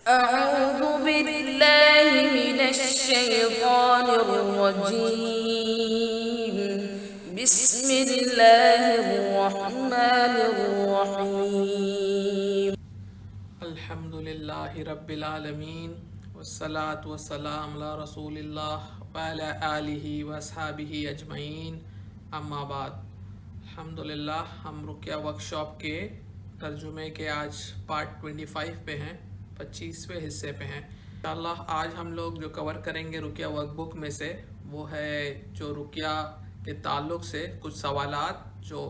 أعوذ بالله من الشيطان الرجيم. بسم الله الرحمن الرحيم. الحمد للہ رب العالمین والصلاة والسلام علی رسول اللہ وعلی آلہ واصحابہ اجمعین، اما بعد۔ الحمدللہ ہم رقیہ ورکشاپ کے ترجمے کے آج پارٹ 25 پہ ہیں، 25ویں حصے پہ ہیں انشاءاللہ۔ آج ہم لوگ جو کور کریں گے رقیہ ورک بک میں سے وہ ہے جو رقیہ کے تعلق سے کچھ سوالات جو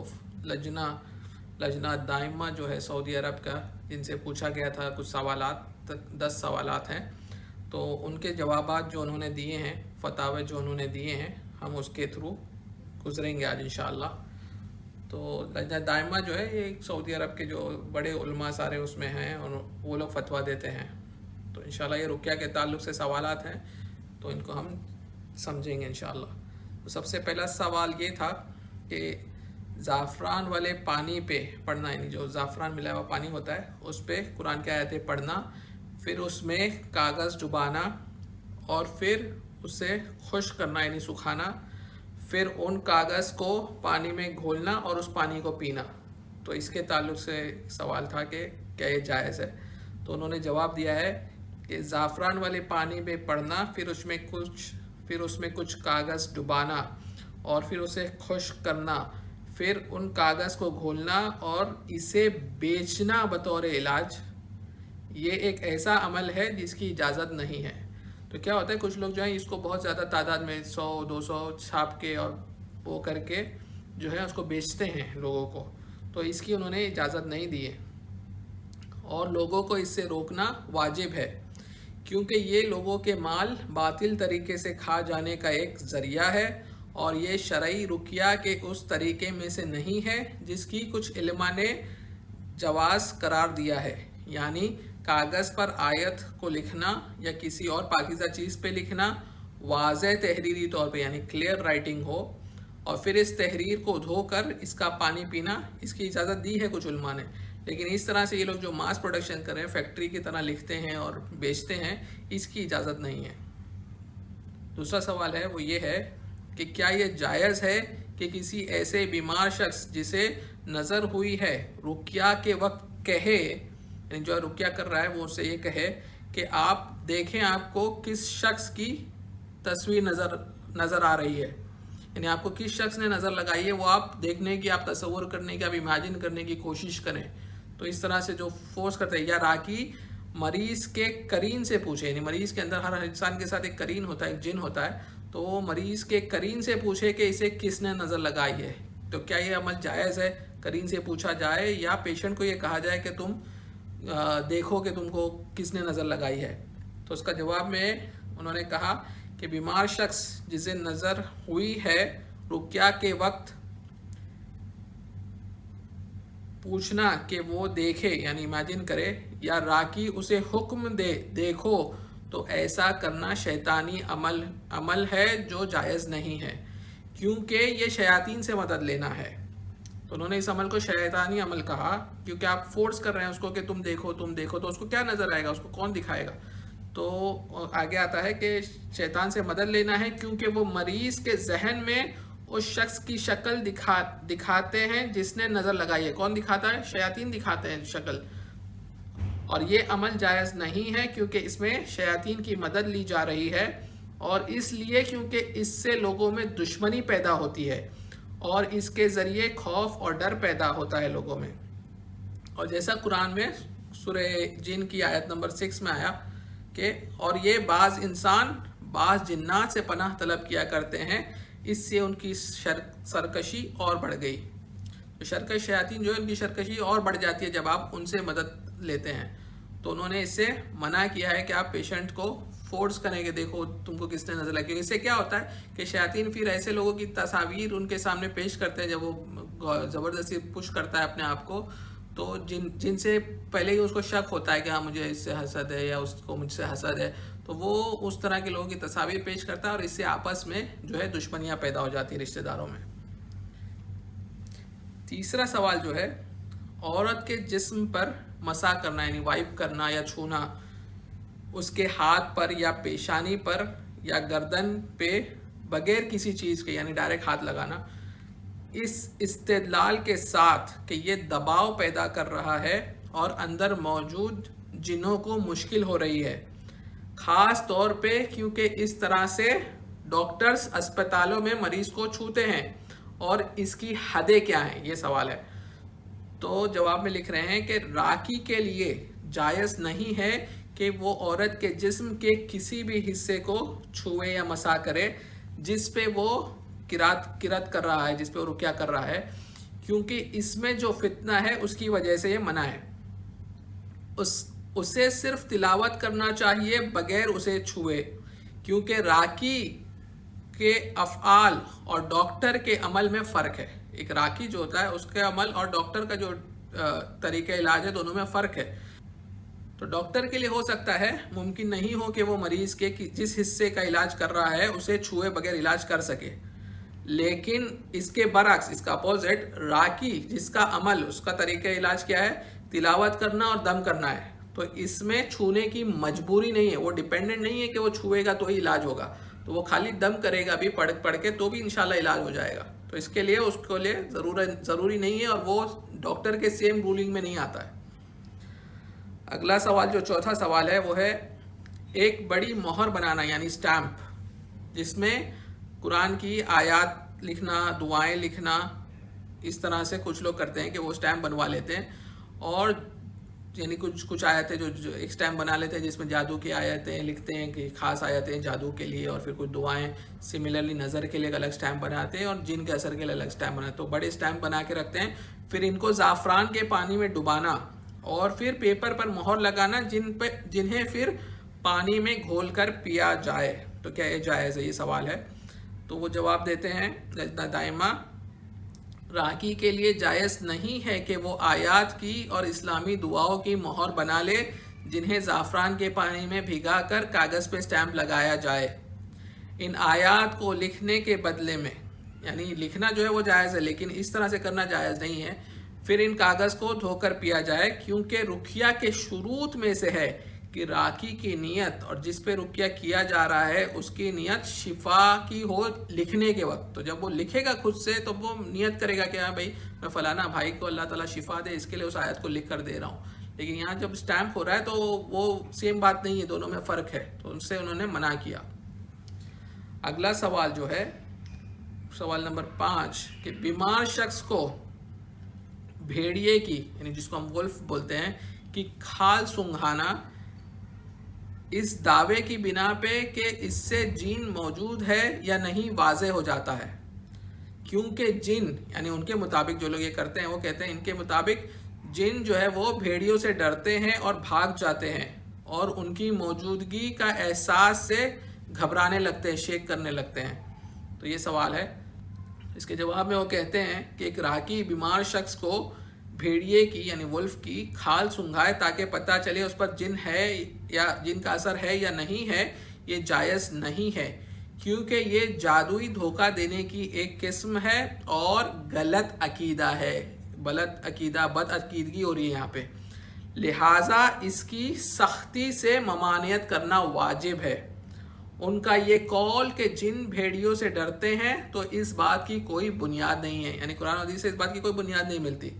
لجنہ دائمہ جو ہے سعودی عرب کا، جن سے پوچھا گیا تھا کچھ سوالات، 10 سوالات ہیں، تو ان کے جوابات جو انہوں نے دیے ہیں، فتاوے جو انہوں نے دیے ہیں، ہم اس کے تھرو گزریں گے آج انشاءاللہ۔ تو لجنہ دائمہ جو ہے یہ سعودی عرب کے جو بڑے علماء سارے اس میں ہیں اور وہ لوگ فتویٰ دیتے ہیں، تو انشاءاللہ یہ رقیہ کے تعلق سے سوالات ہیں تو ان کو ہم سمجھیں گے انشاءاللہ۔ تو سب سے پہلا سوال یہ تھا کہ زعفران والے پانی پہ پڑھنا، یعنی جو زعفران ملا ہوا پانی ہوتا ہے اس پہ قرآن کی آیتیں پڑھنا، پھر اس میں کاغذ ڈبانا اور پھر اسے خشک کرنا یعنی سکھانا، پھر ان کاغذ کو پانی میں گھولنا اور اس پانی کو پینا۔ تو اس کے تعلق سے سوال تھا کہ کیا یہ جائز ہے؟ تو انہوں نے جواب دیا ہے کہ زعفران والے پانی میں پڑھنا، پھر اس میں کچھ کاغذ ڈبانا اور پھر اسے خشک کرنا، پھر ان کاغذ کو گھولنا اور اسے بیچنا بطور علاج، یہ ایک ایسا عمل ہے جس کی اجازت نہیں ہے۔ تو کیا ہوتا ہے، کچھ لوگ جو ہیں اس کو بہت زیادہ تعداد میں 100-200 چھاپ کے اور وہ کر کے جو ہے اس کو بیچتے ہیں لوگوں کو، تو اس کی انہوں نے اجازت نہیں دی ہے اور لوگوں کو اس سے روکنا واجب ہے، کیونکہ یہ لوگوں کے مال باطل طریقے سے کھا جانے کا ایک ذریعہ ہے اور یہ شرعی رقیہ کے اس طریقے میں سے نہیں ہے جس کی کچھ علماء نے جواز قرار دیا ہے، یعنی کاغذ پر آیت کو لکھنا یا کسی اور پاکیزہ چیز پہ لکھنا واضح تحریری طور پہ، یعنی کلیئر رائٹنگ ہو، اور پھر اس تحریر کو دھو کر اس کا پانی پینا، اس کی اجازت دی ہے کچھ علماء نے، لیکن اس طرح سے یہ لوگ جو ماس پروڈکشن کر رہے ہیں، فیکٹری کی طرح لکھتے ہیں اور بیچتے ہیں، اس کی اجازت نہیں ہے۔ دوسرا سوال ہے وہ یہ ہے کہ کیا یہ جائز ہے کہ کسی ایسے بیمار شخص جسے نظر ہوئی ہے رقیہ کے وقت کہے، یعنی جو رقیہ کر رہا ہے وہ اسے یہ کہے کہ آپ دیکھیں آپ کو کس شخص کی تصویر نظر آ رہی ہے، یعنی آپ کو کس شخص نے نظر لگائی ہے وہ آپ دیکھنے کی، آپ تصور کرنے کی، آپ امیجن کرنے کی کوشش کریں۔ تو اس طرح سے جو فورس کرتے ہیں، یا راکی مریض کے قرین سے پوچھے، یعنی مریض کے اندر ہر انسان کے ساتھ ایک قرین ہوتا ہے، ایک جن ہوتا ہے، تو وہ مریض کے قرین سے پوچھے کہ اسے کس نے نظر لگائی ہے۔ تو کیا یہ عمل جائز ہے؟ قرین سے پوچھا جائے یا پیشنٹ کو یہ کہا جائے کہ تم دیکھو کہ تم کو کس نے نظر لگائی ہے؟ تو اس کا جواب میں انہوں نے کہا کہ بیمار شخص جسے نظر ہوئی ہے رقیہ کے وقت پوچھنا کہ وہ دیکھے یعنی امیجن کرے، یا راکی اسے حکم دے دیکھو، تو ایسا کرنا شیطانی عمل ہے جو جائز نہیں ہے، کیونکہ یہ شیاطین سے مدد لینا ہے۔ تو انہوں نے اس عمل کو شیطانی عمل کہا، کیونکہ آپ فورس کر رہے ہیں اس کو کہ تم دیکھو تو اس کو کیا نظر آئے گا، اس کو کون دکھائے گا؟ تو آگے آتا ہے کہ شیطان سے مدد لینا ہے کیونکہ وہ مریض کے ذہن میں اس شخص کی شکل دکھاتے ہیں جس نے نظر لگائی ہے۔ کون دکھاتا ہے؟ شیاطین دکھاتے ہیں شکل، اور یہ عمل جائز نہیں ہے کیونکہ اس میں شیاطین کی مدد لی جا رہی ہے، اور اس لیے کیونکہ اس سے لوگوں میں دشمنی پیدا ہوتی ہے اور اس کے ذریعے خوف اور ڈر پیدا ہوتا ہے لوگوں میں۔ اور جیسا قرآن میں سورہ جن کی آیت نمبر 6 میں آیا کہ اور یہ بعض جنات سے پناہ طلب کیا کرتے ہیں، اس سے ان کی سرکشی اور بڑھ گئی۔ تو شرکش شیاطین جو ہے ان کی سرکشی اور بڑھ جاتی ہے جب آپ ان سے مدد لیتے ہیں۔ تو انہوں نے اس سے منع کیا ہے کہ آپ پیشنٹ کو فورس کریں کہ دیکھو تم کو کس نے نظر لگی۔ اس سے کیا ہوتا ہے کہ شیاطین پھر ایسے لوگوں کی تصاویر ان کے سامنے پیش کرتے ہیں، جب وہ زبردستی پش کرتا ہے اپنے آپ کو، تو جن سے پہلے ہی اس کو شک ہوتا ہے کہ ہاں مجھے اس سے حسد ہے یا اس کو مجھ سے حسد ہے، تو وہ اس طرح کے لوگوں کی تصاویر پیش کرتا ہے اور اس سے آپس میں جو ہے دشمنیاں پیدا ہو جاتی ہیں رشتہ داروں میں۔ تیسرا سوال جو ہے عورت کے جسم پر مسح کرنا یعنی وائپ کرنا یا چھونا، اس کے ہاتھ پر یا پیشانی پر یا گردن پہ بغیر کسی چیز کے یعنی ڈائریکٹ ہاتھ لگانا، اس استدلال کے ساتھ کہ یہ دباؤ پیدا کر رہا ہے اور اندر موجود جنوں کو مشکل ہو رہی ہے، خاص طور پہ کیونکہ اس طرح سے ڈاکٹرز اسپتالوں میں مریض کو چھوتے ہیں، اور اس کی حدیں کیا ہیں، یہ سوال ہے۔ تو جواب میں لکھ رہے ہیں کہ راکی کے لیے جائز نہیں ہے کہ وہ عورت کے جسم کے کسی بھی حصے کو چھوئے یا مسا کرے جس پہ وہ قرات کر رہا ہے، جس پہ وہ رقیہ کر رہا ہے، کیونکہ اس میں جو فتنہ ہے اس کی وجہ سے یہ منع ہے۔ اسے صرف تلاوت کرنا چاہیے بغیر اسے چھوئے، کیونکہ راکی کے افعال اور ڈاکٹر کے عمل میں فرق ہے۔ ایک راکی جو ہوتا ہے اس کے عمل اور ڈاکٹر کا جو طریقہ علاج ہے دونوں میں فرق ہے۔ تو ڈاکٹر کے لیے ہو سکتا ہے ممکن نہیں ہو کہ وہ مریض کے جس حصے کا علاج کر رہا ہے اسے چھوئے بغیر علاج کر سکے، لیکن اس کے برعکس، اس کا اپوزٹ، راکی جس کا عمل، اس کا طریقہ علاج کیا ہے، تلاوت کرنا اور دم کرنا ہے، تو اس میں چھونے کی مجبوری نہیں ہے، وہ ڈیپینڈنٹ نہیں ہے کہ وہ چھوئے گا تو ہی علاج ہوگا، تو وہ خالی دم کرے گا بھی پڑھ کے تو بھی انشاءاللہ علاج ہو جائے گا۔ تو اس کے لیے اس کو لیے ضروری نہیں ہے، اور وہ ڈاکٹر کے سیم رولنگ میں نہیں آتا ہے۔ اگلا سوال جو چوتھا سوال ہے وہ ہے ایک بڑی مہر بنانا یعنی اسٹیمپ، جس میں قرآن کی آیات لکھنا، دعائیں لکھنا، اس طرح سے کچھ لوگ کرتے ہیں کہ وہ اسٹیمپ بنوا لیتے ہیں، اور یعنی کچھ آیتیں جو ایک اسٹیمپ بنا لیتے ہیں جس میں جادو کی آیتیں لکھتے ہیں کہ خاص آیتیں جادو کے لیے، اور پھر کچھ دعائیں سملرلی نظر کے لیے ایک الگ اسٹیمپ بناتے ہیں، اور جن کے اثر کے لیے الگ اسٹیمپ بناتے ہیں، تو بڑے اسٹیمپ بنا کے رکھتے ہیں، پھر ان کو زعفران کے پانی میں ڈبانا اور پھر پیپر پر مہر لگانا جنہیں پھر پانی میں گھول کر پیا جائے۔ تو کیا یہ جائز ہے؟ یہ سوال ہے۔ تو وہ جواب دیتے ہیں لجنہ دائمہ، راکی کے لیے جائز نہیں ہے کہ وہ آیات کی اور اسلامی دعاؤں کی مہر بنا لے جنہیں زعفران کے پانی میں بھگا کر کاغذ پہ اسٹیمپ لگایا جائے۔ ان آیات کو لکھنے کے بدلے میں، یعنی لکھنا جو ہے وہ جائز ہے لیکن اس طرح سے کرنا جائز نہیں ہے، پھر ان کاغذ کو دھو کر پیا جائے، کیونکہ رقیہ کے شروط میں سے ہے کہ راکی کی نیت اور جس پہ رقیہ کیا جا رہا ہے اس کی نیت شفا کی ہو لکھنے کے وقت۔ تو جب وہ لکھے گا خود سے تو وہ نیت کرے گا کہ ہاں بھائی میں فلانا بھائی کو اللہ تعالیٰ شفا دے، اس کے لیے اس آیت کو لکھ کر دے رہا ہوں، لیکن یہاں جب اسٹیمپ ہو رہا ہے تو وہ سیم بات نہیں ہے، دونوں میں فرق ہے، تو ان سے انہوں نے منع کیا۔ اگلا سوال جو ہے سوال نمبر 5 کہ بیمار شخص کو بھیڑیے کی یعنی جس کو ہم ولف بولتے ہیں کی کھال سونگھانا اس دعوے کی بنا پہ کہ اس سے جن موجود ہے یا نہیں واضح ہو جاتا ہے، کیونکہ جن یعنی ان کے مطابق جو لوگ یہ کرتے ہیں وہ کہتے ہیں ان کے مطابق جن جو ہے وہ بھیڑیوں سے ڈرتے ہیں اور بھاگ جاتے ہیں اور ان کی موجودگی کا احساس سے گھبرانے لگتے ہیں، شیک کرنے لگتے ہیں۔ تو یہ سوال ہے۔ اس کے جواب میں وہ کہتے ہیں کہ ایک راکی بیمار شخص کو بھیڑیے کی یعنی ولف کی کھال سنگھائے تاکہ پتہ چلے اس پر جن ہے یا جن کا اثر ہے یا نہیں ہے، یہ جائز نہیں ہے، کیونکہ یہ جادوئی دھوکہ دینے کی ایک قسم ہے اور غلط عقیدہ ہے، بد عقیدگی ہو رہی ہے یہاں پہ، لہٰذا اس کی سختی سے ممانعت کرنا واجب ہے۔ ان کا یہ قول کہ جن بھیڑیوں سے ڈرتے ہیں تو اس بات کی کوئی بنیاد نہیں ہے، یعنی قرآن و حدیث سے اس بات کی کوئی بنیاد نہیں ملتی۔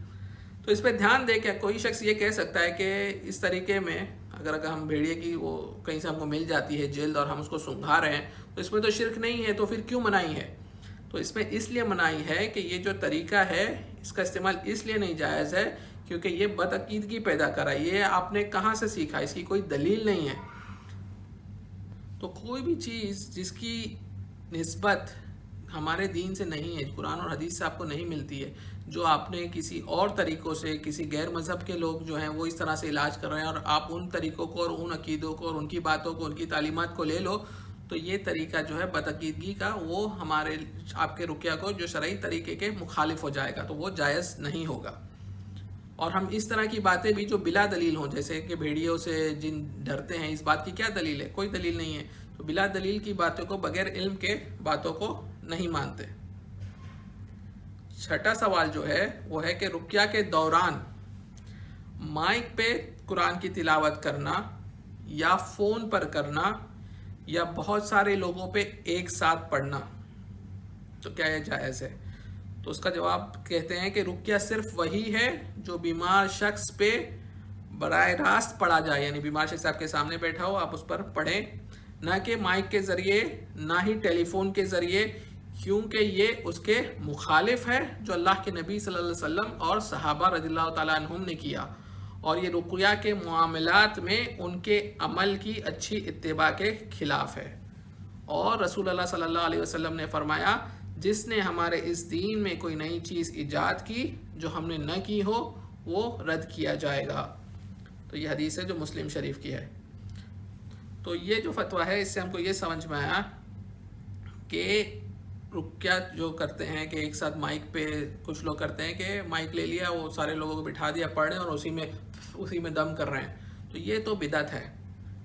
تو اس پہ دھیان دے کہ کوئی شخص یہ کہہ سکتا ہے کہ اس طریقے میں اگر ہم بھیڑیے کی وہ کہیں سے ہم کو مل جاتی ہے جلد اور ہم اس کو سنگھا رہے ہیں تو اس میں تو شرک نہیں ہے، تو پھر کیوں منائی ہے؟ تو اس میں اس لیے منائی ہے کہ یہ جو طریقہ ہے اس کا استعمال اس لیے نہیں جائز ہے کیونکہ یہ بدعقیدگی پیدا کرا، یہ آپ نے کہاں سے سیکھا، اس کی کوئی دلیل نہیں ہے۔ تو کوئی بھی چیز جس کی نسبت ہمارے دین سے نہیں ہے، قرآن اور حدیث سے آپ کو نہیں ملتی ہے، جو آپ نے کسی اور طریقوں سے کسی غیر مذہب کے لوگ جو ہیں وہ اس طرح سے علاج کر رہے ہیں اور آپ ان طریقوں کو اور ان عقیدوں کو اور ان کی باتوں کو ان کی تعلیمات کو لے لو، تو یہ طریقہ جو ہے بدعقیدگی کا وہ ہمارے آپ کے رقیہ کو جو شرعی طریقے کے مخالف ہو جائے گا، تو وہ جائز نہیں ہوگا۔ اور ہم اس طرح کی باتیں بھی جو بلا دلیل ہوں، جیسے کہ بھیڑیوں سے جن ڈرتے ہیں، اس بات کی کیا دلیل ہے؟ کوئی دلیل نہیں ہے، تو بلا دلیل کی باتوں کو بغیر علم کے باتوں کو نہیں مانتے۔ چھٹا سوال جو ہے وہ ہے کہ رقیہ کے دوران مائک پہ قرآن کی تلاوت کرنا یا فون پر کرنا یا بہت سارے لوگوں پہ ایک ساتھ پڑھنا، تو کیا یہ جائز ہے؟ تو اس کا جواب کہتے ہیں کہ رقیہ صرف وہی ہے جو بیمار شخص پہ براہ راست پڑھا جائے، یعنی بیمار شخص آپ کے سامنے بیٹھا ہو، آپ اس پر پڑھیں، نہ کہ مائک کے ذریعے، نہ ہی ٹیلی فون کے ذریعے، کیونکہ یہ اس کے مخالف ہے جو اللہ کے نبی صلی اللہ علیہ وسلم اور صحابہ رضی اللہ تعالیٰ عنہم نے کیا، اور یہ رقیہ کے معاملات میں ان کے عمل کی اچھی اتباع کے خلاف ہے۔ اور رسول اللہ صلی اللہ علیہ وسلم نے فرمایا، جس نے ہمارے اس دین میں کوئی نئی چیز ایجاد کی جو ہم نے نہ کی ہو وہ رد کیا جائے گا۔ تو یہ حدیث ہے جو مسلم شریف کی ہے۔ تو یہ جو فتویٰ ہے اس سے ہم کو یہ سمجھ میں آیا کہ رقیہ جو کرتے ہیں کہ ایک ساتھ مائک پہ کچھ لوگ کرتے ہیں کہ مائک لے لیا، وہ سارے لوگوں کو بٹھا دیا، پڑھ رہے ہیں اور اسی میں دم کر رہے ہیں، تو یہ تو بدعت ہے،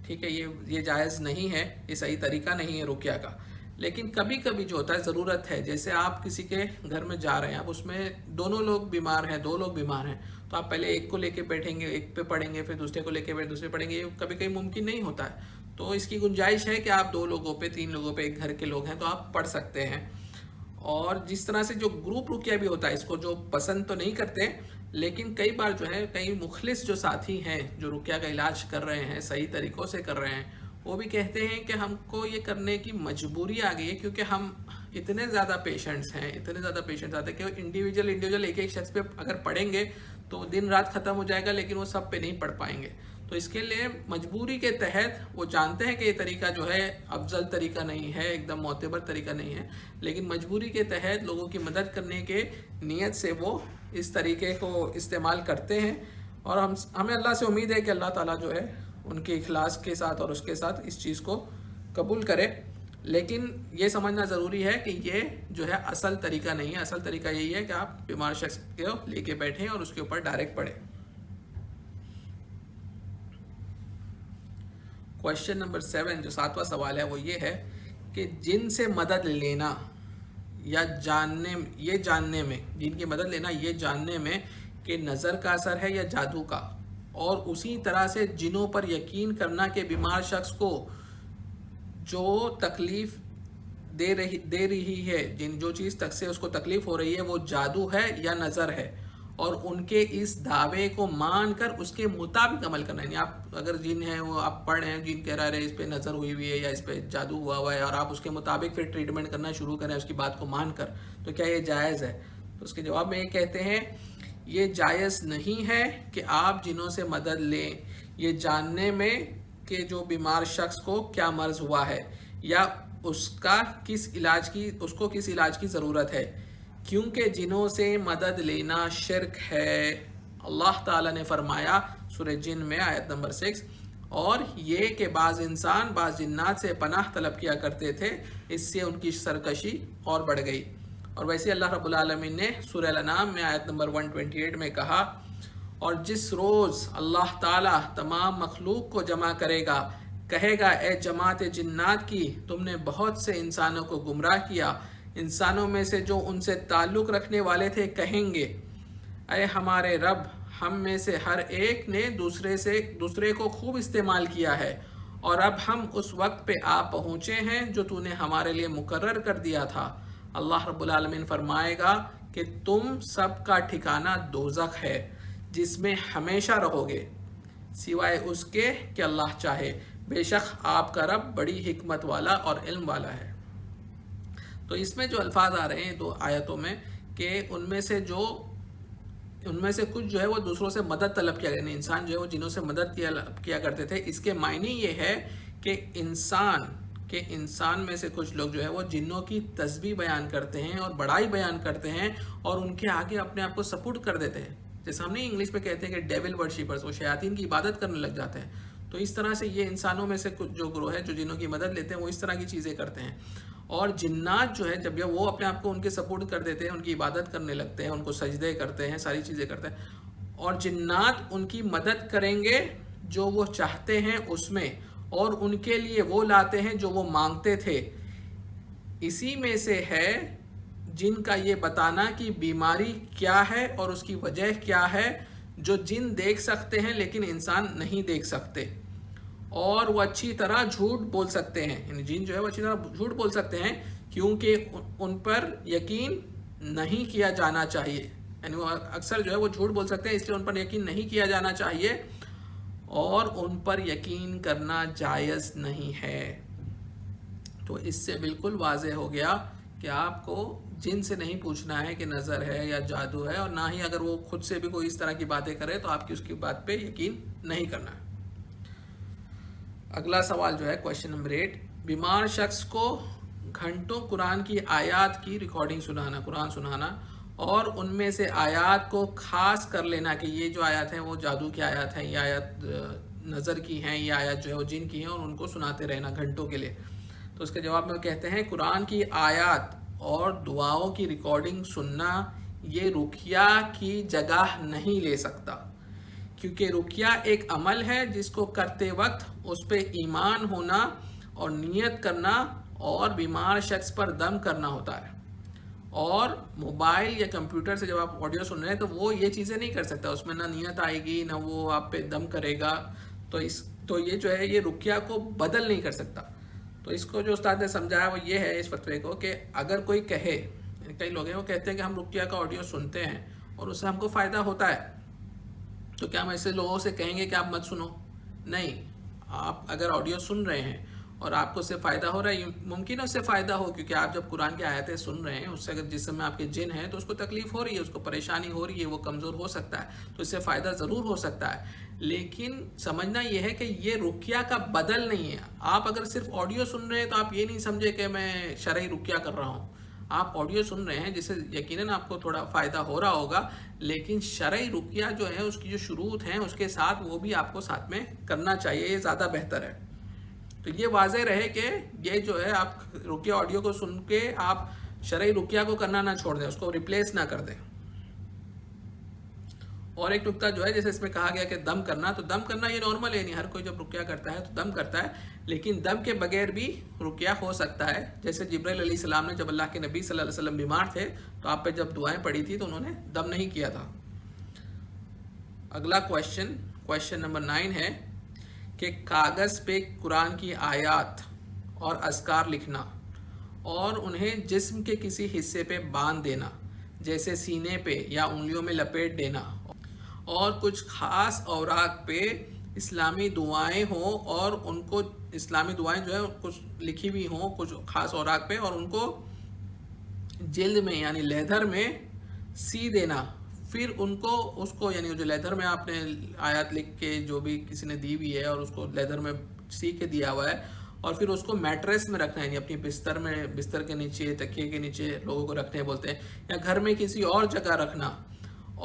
ٹھیک ہے، یہ جائز نہیں ہے، یہ صحیح طریقہ نہیں ہے رقیہ کا۔ لیکن کبھی کبھی جو ہوتا ہے ضرورت ہے، جیسے آپ کسی کے گھر میں جا رہے ہیں، اب اس میں دونوں لوگ بیمار ہیں، دو لوگ بیمار ہیں، تو آپ پہلے ایک کو لے کے بیٹھیں گے، ایک پہ پڑھیں گے، پھر دوسرے کو لے کے دوسرے پڑھیں گے، یہ کبھی کبھی ممکن نہیں ہوتا ہے، تو اس کی گنجائش ہے کہ آپ 2 لوگوں پہ 3 لوگوں پہ ایک گھر کے لوگ ہیں تو آپ پڑھ سکتے ہیں۔ اور جس طرح سے جو گروپ رقیہ بھی ہوتا ہے، اس کو جو پسند تو نہیں کرتے، لیکن کئی بار جو ہے کئی مخلص جو ساتھی ہیں جو رقیہ کا علاج کر رہے ہیں، صحیح طریقوں سے کر رہے ہیں، وہ بھی کہتے ہیں کہ ہم کو یہ کرنے کی مجبوری آ گئی ہے، کیونکہ ہم اتنے زیادہ پیشنٹس آتے ہیں کہ انڈیویجول ایک شخص پہ اگر پڑھیں گے تو دن رات ختم ہو جائے گا، لیکن وہ سب پہ نہیں پڑھ پائیں گے، تو اس کے لیے مجبوری کے تحت وہ جانتے ہیں کہ یہ طریقہ جو ہے افضل طریقہ نہیں ہے، ایک دم معتبر طریقہ نہیں ہے، لیکن مجبوری کے تحت لوگوں کی مدد کرنے کے نیت سے وہ اس طریقے کو استعمال کرتے ہیں، اور ہمیں اللہ سے امید ہے کہ اللہ تعالیٰ جو ہے ان کے اخلاص کے ساتھ اور اس کے ساتھ اس چیز کو قبول کرے، لیکن یہ سمجھنا ضروری ہے کہ یہ جو ہے اصل طریقہ نہیں ہے۔ اصل طریقہ یہی ہے کہ آپ بیمار شخص کو لے کے بیٹھیں اور اس کے اوپر ڈائریکٹ پڑھیں۔ کویشچن نمبر 7 جو 7واں سوال ہے وہ یہ ہے کہ جن سے مدد لینا یا جاننے میں جن کی مدد لینا یہ جاننے میں کہ نظر کا اثر ہے یا جادو کا، اور اسی طرح سے جنوں پر یقین کرنا کہ بیمار شخص کو جو تکلیف دے رہی ہے، جو چیز تک سے اس کو تکلیف ہو رہی ہے وہ جادو ہے یا نظر ہے، اور ان کے اس دعوے کو مان کر اس کے مطابق عمل کرنا، یعنی آپ اگر جن ہیں وہ آپ پڑھ رہے ہیں، جن کہہ رہے ہیں اس پہ نظر ہوئی ہے یا اس پہ جادو ہوا ہے، اور آپ اس کے مطابق پھر ٹریٹمنٹ کرنا شروع کریں اس کی بات کو مان کر، تو کیا یہ جائز ہے؟ تو اس کے جواب میں یہ کہتے ہیں یہ جائز نہیں ہے کہ آپ جنوں سے مدد لیں یہ جاننے میں کہ جو بیمار شخص کو کیا مرض ہوا ہے یا اس کو کس علاج کی ضرورت ہے، کیونکہ جنوں سے مدد لینا شرک ہے۔ اللہ تعالیٰ نے فرمایا سورہ جن میں آیت نمبر 6، اور یہ کہ بعض انسان بعض جنات سے پناہ طلب کیا کرتے تھے، اس سے ان کی سرکشی اور بڑھ گئی۔ اور ویسے اللہ رب العالمین نے سورہ الانعام میں آیت نمبر 128 میں کہا، اور جس روز اللہ تعالیٰ تمام مخلوق کو جمع کرے گا، کہے گا اے جماعت جنات کی، تم نے بہت سے انسانوں کو گمراہ کیا، انسانوں میں سے جو ان سے تعلق رکھنے والے تھے کہیں گے اے ہمارے رب، ہم میں سے ہر ایک نے دوسرے کو خوب استعمال کیا ہے، اور اب ہم اس وقت پہ آ پہنچے ہیں جو تو نے ہمارے لیے مقرر کر دیا تھا۔ اللہ رب العالمین فرمائے گا کہ تم سب کا ٹھکانہ دوزخ ہے جس میں ہمیشہ رہو گے، سوائے اس کے کہ اللہ چاہے، بے شک آپ کا رب بڑی حکمت والا اور علم والا ہے۔ تو اس میں جو الفاظ آ رہے ہیں 2 آیتوں میں کہ ان میں سے کچھ جو ہے وہ دوسروں سے مدد طلب کیا، یعنی انسان جو ہے وہ جنوں سے مدد کیا کرتے تھے، اس کے معنی یہ ہے کہ انسان میں سے کچھ لوگ جو ہے وہ جنوں کی تسبیح بیان کرتے ہیں اور بڑائی بیان کرتے ہیں اور ان کے آگے اپنے آپ کو سپورٹ کر دیتے ہیں، جیسے ہم نے انگلش میں کہتے ہیں کہ ڈیول ورشپرز، وہ شیاطین کی عبادت کرنے لگ جاتے ہیں۔ تو اس طرح سے یہ انسانوں میں سے کچھ جو گروہ ہے جو جنوں کی مدد لیتے ہیں وہ اس طرح کی چیزیں کرتے ہیں، اور جنات جو ہے جب وہ اپنے آپ کو ان کے سپورٹ کر دیتے ہیں، ان کی عبادت کرنے لگتے ہیں، ان کو سجدے کرتے ہیں، ساری چیزیں کرتے ہیں، اور جنات ان کی مدد کریں گے جو وہ چاہتے ہیں اس میں، اور ان کے لیے وہ لاتے ہیں جو وہ مانگتے تھے۔ اسی میں سے ہے جن کا یہ بتانا کہ بیماری کیا ہے اور اس کی وجہ کیا ہے، جو جن دیکھ سکتے ہیں لیکن انسان نہیں دیکھ سکتے، اور وہ اچھی طرح جھوٹ بول سکتے ہیں، یعنی جن جو ہے وہ اچھی طرح جھوٹ بول سکتے ہیں کیونکہ ان پر یقین نہیں کیا جانا چاہیے، یعنی وہ اکثر جو ہے وہ جھوٹ بول سکتے ہیں اس لیے ان پر یقین نہیں کیا جانا چاہیے اور ان پر یقین کرنا جائز نہیں ہے۔ تو اس سے بالکل واضح ہو گیا کہ آپ کو جن سے نہیں پوچھنا ہے کہ نظر ہے یا جادو ہے، اور نہ ہی اگر وہ خود سے بھی کوئی اس طرح کی باتیں کرے تو آپ کی اس کی بات پہ یقین نہیں کرنا ہے۔ اگلا سوال جو ہے کویشچن نمبر 8، بیمار شخص کو گھنٹوں قرآن کی آیات کی ریکارڈنگ سنانا، قرآن سنانا، اور ان میں سے آیات کو خاص کر لینا کہ یہ جو آیات ہیں وہ جادو کی آیات ہیں، یہ آیات نظر کی ہیں، یہ آیات جو ہے وہ جن کی ہیں، اور ان کو سناتے رہنا گھنٹوں کے لیے۔ تو اس کے جواب میں کہتے ہیں قرآن کی آیات اور دعاؤں کی ریکارڈنگ سننا یہ رقیہ کی جگہ نہیں لے سکتا، کیونکہ رقیہ ایک عمل ہے جس کو کرتے وقت اس پہ ایمان ہونا اور نیت کرنا اور بیمار شخص پر دم کرنا ہوتا ہے، اور موبائل یا کمپیوٹر سے جب آپ آڈیو سن رہے ہیں تو وہ یہ چیزیں نہیں کر سکتا، اس میں نہ نیت آئے گی نہ وہ آپ پہ دم کرے گا، تو یہ جو ہے یہ رقیہ کو بدل نہیں کر سکتا۔ تو اس کو جو استاد نے سمجھایا وہ یہ ہے اس فتوے کو کہ اگر کوئی کہے، کئی لوگ ہیں وہ کہتے ہیں کہ ہم رقیہ کا آڈیو سنتے ہیں اور اس سے ہم کو فائدہ ہوتا ہے، تو کیا ہم ایسے لوگوں سے کہیں گے کہ آپ مت سنو؟ نہیں، آپ اگر آڈیو سن رہے ہیں اور آپ کو اس سے فائدہ ہو رہا ہے، ممکن ہے اس سے فائدہ ہو، کیونکہ آپ جب قرآن کی آیتیں سن رہے ہیں اس سے اگر جسم میں آپ کے جن ہیں تو اس کو تکلیف ہو رہی ہے، اس کو پریشانی ہو رہی ہے، وہ کمزور ہو سکتا ہے، تو اس سے فائدہ ضرور ہو سکتا ہے، لیکن سمجھنا یہ ہے کہ یہ رقیہ کا بدل نہیں ہے۔ آپ اگر صرف آڈیو سن رہے ہیں تو آپ یہ نہیں سمجھے کہ میں شرعی رقیہ کر رہا ہوں، آپ آڈیو سن رہے ہیں جس سے یقیناً آپ کو تھوڑا فائدہ ہو رہا ہوگا، لیکن شرعی رقیہ جو ہے اس کی جو شروط ہیں اس کے ساتھ وہ بھی آپ کو ساتھ میں کرنا چاہیے، یہ زیادہ بہتر ہے۔ تو یہ واضح رہے کہ یہ جو ہے آپ رقیہ آڈیو کو سن کے آپ شرعی رقیہ کو کرنا نہ چھوڑ دیں، اس کو ریپلیس نہ کر دیں۔ اور ایک نکتہ جو ہے جیسے اس میں کہا گیا کہ دم کرنا، تو دم کرنا یہ نارمل ہے، نہیں ہر کوئی جب رقیہ کرتا ہے تو دم کرتا ہے، لیکن دم کے بغیر بھی رقیہ ہو سکتا ہے، جیسے جبرائیل علیہ السلام نے جب اللہ کے نبی صلی اللہ علیہ وسلم بیمار تھے تو آپ پہ جب دعائیں پڑھی تھی تو انہوں نے دم نہیں کیا تھا۔ اگلا کویشچن نمبر 9 ہے کہ کاغذ پہ قرآن کی آیات اور اذکار لکھنا اور انہیں جسم کے کسی حصے پہ باندھ دینا، جیسے سینے پہ یا انگلیوں میں لپیٹ دینا، اور کچھ خاص اوراق پہ اسلامی دعائیں ہوں اور ان کو اسلامی دعائیں جو ہے کچھ لکھی ہوئی ہوں کچھ خاص اوراق پہ، اور ان کو جلد میں یعنی لیدر میں سی دینا، پھر اس کو یعنی جو لیدر میں آپ نے آیات لکھ کے جو بھی کسی نے دی ہوئی ہے اور اس کو لیدر میں سی کے دیا ہوا ہے، اور پھر اس کو میٹریس میں رکھنا ہے، یعنی اپنی بستر کے نیچے، تکیے کے نیچے لوگوں کو رکھنے بولتے ہیں، یا گھر میں کسی اور جگہ رکھنا،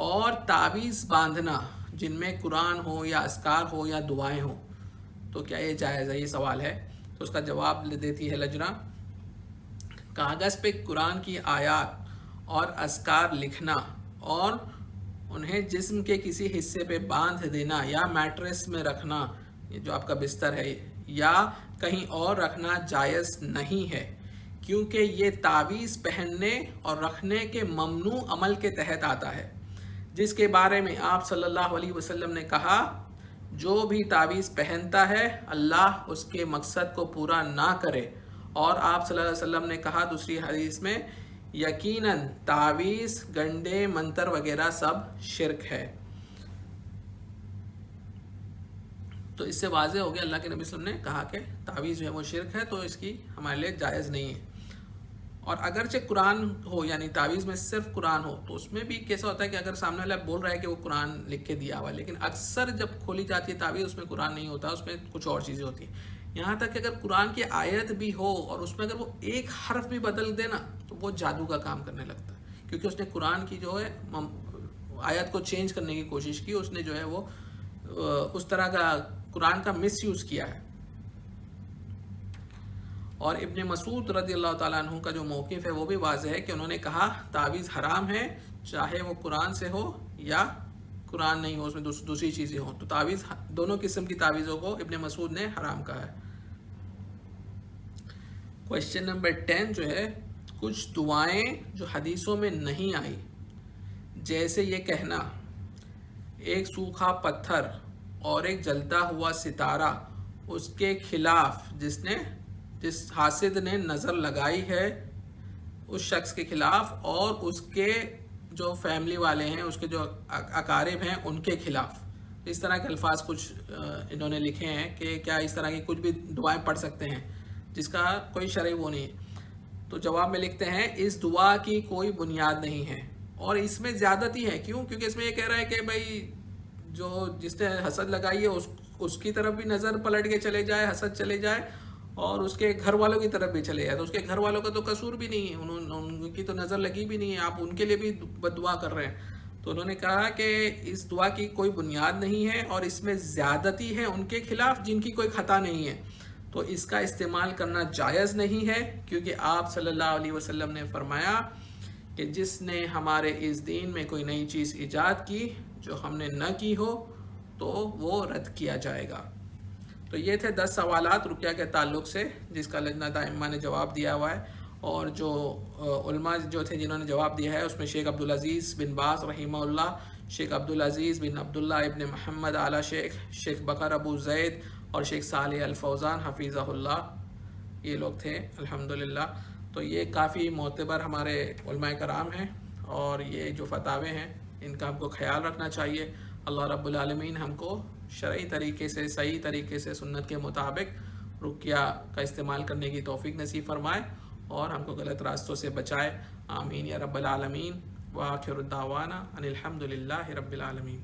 اور تعویذ باندھنا جن میں قرآن ہو یا اذکار ہو یا دعائیں ہوں، تو کیا یہ جائز ہے؟ یہ سوال ہے۔ تو اس کا جواب دیتی ہے لجنا، کاغذ پہ قرآن کی آیات اور اذکار لکھنا اور انہیں جسم کے کسی حصے پہ باندھ دینا یا میٹریس میں رکھنا، یہ جو آپ کا بستر ہے، یا کہیں اور رکھنا جائز نہیں ہے، کیونکہ یہ تعویذ پہننے اور رکھنے کے ممنوع عمل کے تحت آتا ہے، جس کے بارے میں آپ صلی اللہ علیہ وسلم نے کہا، جو بھی تعویذ پہنتا ہے اللہ اس کے مقصد کو پورا نہ کرے، اور آپ صلی اللہ علیہ وسلم نے کہا دوسری حدیث میں، یقیناً تعویذ، گنڈے، منتر وغیرہ سب شرک ہے۔ تو اس سے واضح ہو گیا اللہ کے نبی صلی اللہ علیہ وسلم نے کہا کہ تعویذ جو ہے وہ شرک ہے، تو اس کی ہمارے لیے جائز نہیں ہے۔ اور اگرچہ قرآن ہو، یعنی تعویذ میں صرف قرآن ہو، تو اس میں بھی کیسا ہوتا ہے کہ اگر سامنے والا بول رہا ہے کہ وہ قرآن لکھ کے دیا ہوا ہے، لیکن اکثر جب کھولی جاتی ہے تعویذ اس میں قرآن نہیں ہوتا، اس میں کچھ اور چیزیں ہوتی ہیں، یہاں تک کہ اگر قرآن کی آیت بھی ہو اور اس میں اگر وہ ایک حرف بھی بدل دے نا تو وہ جادو کا کام کرنے لگتا ہے، کیونکہ اس نے قرآن کی جو ہے آیت کو چینج کرنے کی کوشش کی، اس نے جو ہے وہ اس طرح کا قرآن کا مس یوز کیا ہے۔ اور ابن مسعود رضی اللہ تعالیٰ عنہ کا جو موقف ہے وہ بھی واضح ہے کہ انہوں نے کہا تعویذ حرام ہے، چاہے وہ قرآن سے ہو یا قرآن نہیں ہو، اس میں دوسری چیزیں ہوں، تو تعویذ دونوں قسم کی تعویذوں کو ابن مسعود نے حرام کہا ہے۔ کویشچن نمبر 10 جو ہے، کچھ دعائیں جو حدیثوں میں نہیں آئی، جیسے یہ کہنا ایک سوکھا پتھر اور ایک جلتا ہوا ستارہ اس کے خلاف جس حاسد نے نظر لگائی ہے اس شخص کے خلاف اور اس کے جو فیملی والے ہیں، اس کے جو اقارب ہیں ان کے خلاف. اس طرح کے الفاظ کچھ انہوں نے لکھے ہیں کہ کیا اس طرح کی کچھ بھی دعائیں پڑھ سکتے ہیں جس کا کوئی شرعی وہ نہیں ہے. تو جواب میں لکھتے ہیں اس دعا کی کوئی بنیاد نہیں ہے اور اس میں زیادتی ہے. کیوں؟ کیونکہ اس میں یہ کہہ رہا ہے کہ بھائی جس نے حسد لگائی ہے اس کی طرف بھی نظر پلٹ کے چلے جائے، حسد چلے جائے، اور اس کے گھر والوں کی طرف بھی چلے جائے. تو اس کے گھر والوں کا تو قصور بھی نہیں ہے، ان کی تو نظر لگی بھی نہیں ہے، آپ ان کے لیے بھی بد دعا کر رہے ہیں. تو انہوں نے کہا کہ اس دعا کی کوئی بنیاد نہیں ہے اور اس میں زیادتی ہے ان کے خلاف جن کی کوئی خطا نہیں ہے. تو اس کا استعمال کرنا جائز نہیں ہے، کیونکہ آپ صلی اللہ علیہ وسلم نے فرمایا کہ جس نے ہمارے اس دین میں کوئی نئی چیز ایجاد کی جو ہم نے نہ کی ہو تو وہ رد کیا جائے گا. تو یہ تھے 10 سوالات رقیہ کے تعلق سے جس کا لجنہ دائمہ نے جواب دیا ہوا ہے. اور جو علماء جو تھے جنہوں نے جواب دیا ہے اس میں شیخ عبدالعزیز بن باز رحمہ اللہ، شیخ عبدالعزیز بن عبداللہ ابن محمد آل شیخ، شیخ بکر ابو زید اور شیخ صالح الفوزان حفظہ اللہ، یہ لوگ تھے الحمدللہ. تو یہ کافی معتبر ہمارے علماء کرام ہیں اور یہ جو فتاوے ہیں ان کا ہم کو خیال رکھنا چاہیے. اللہ رب العالمین ہم کو شرعی طریقے سے، صحیح طریقے سے، سنت کے مطابق رقیہ کا استعمال کرنے کی توفیق نصیب فرمائے اور ہم کو غلط راستوں سے بچائے. آمین یا رب العالمین. وآخر الدعوانا ان الحمد للہ رب العالمین.